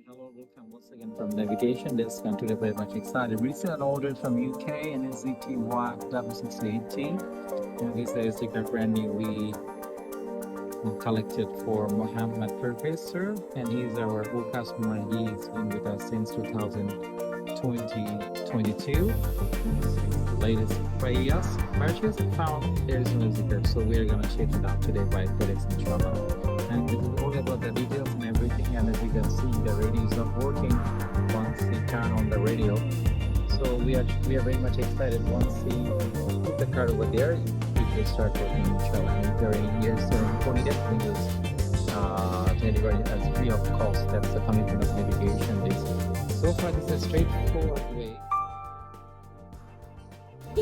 Hello, welcome once again from Navigationdisk. I'm today very much excited. We received an order from UK NSZT-W68T. And this is the brand new we collected for 𝗪𝗵𝘁𝘀𝗽, sir. And he's our old customer. He's been with us since 2022. Latest PRIUS purchase found there is no zipper, so we're gonna ship it out today by FedEx, inshallah. And this is all about the details and everything. And as you can see, the radio is not working once we turn on the radio. So we are very much excited. Once we put the card over there, it will start working, inshallah. And if there are any years for it, we just deliver it as free of cost. That's the commitment of Navigationdisk. So far, this is a straightforward way. So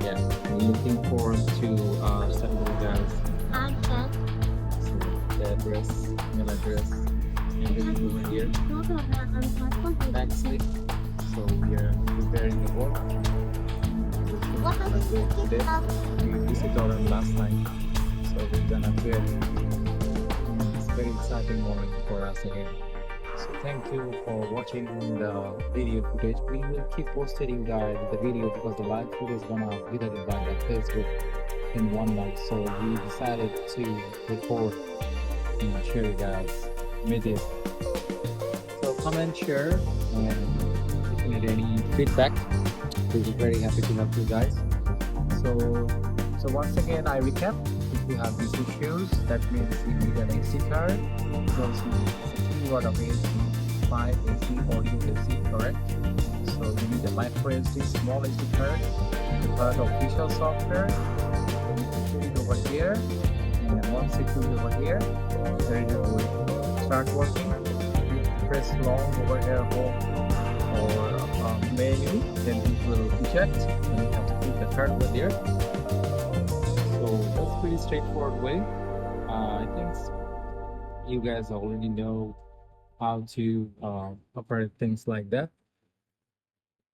yeah, we're looking forward to sending you guys so the address, email address, and the over here next week. So we are preparing the work. Today we visited them last night, so we're gonna do it. It's a very exciting moment for us again. So thank you for watching the video footage. We will keep posting you guys the video because the live footage is gonna be deleted by the Facebook in 1 month. So we decided to record and share you guys with it. So comment, share, and if you need any feedback, we'll be very happy to help you guys. So once again, I recap. If you have these issues, that means you need an SD card. Because keyword of AC, 5 AC, audio AC, correct? So you need a micro SD, small SD card, the part of visual software. You need to put it over here, and once you put it over here, the radio will start working. You press long over here, home or menu, then it will eject, and you have to put the card over there. So that's pretty straightforward way. I think you guys already know how to operate things like that.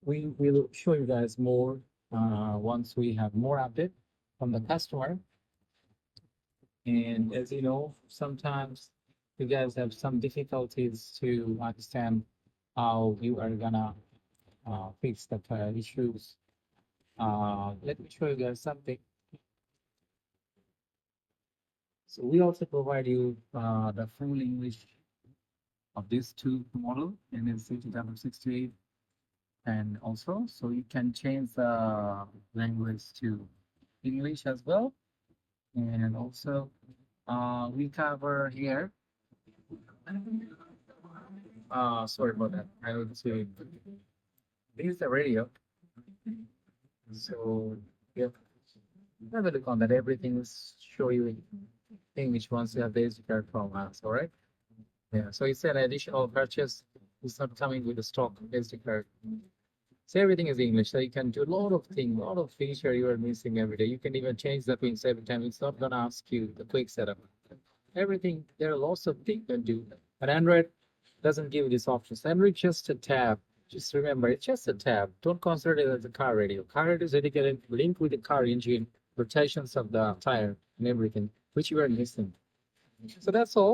We will show you guys more once we have more update from the customer. And as you know, sometimes you guys have some difficulties to understand how you are gonna fix the issues. Let me show you guys something. So we also provide you the full English of these two model, NSZT-W68, and also so you can change the language to English as well. And also we cover here. Sorry about that. I would say this is the radio. So yeah, have a look on that. Everything will show you in English once you have the SD card from us. All right. Yeah, so it's an additional purchase. It's not coming with a stock SD card. So everything is English, so you can do a lot of things, a lot of feature you are missing every day. You can even change the pins every time. It's not gonna ask you the quick setup. Everything, there are lots of things you can do. But Android doesn't give you these options. Android just a tab. Just remember, it's just a tab. Don't consider it as a car radio. Car radio is dedicated, linked with the car engine, rotations of the tire and everything, which you are missing. So that's all.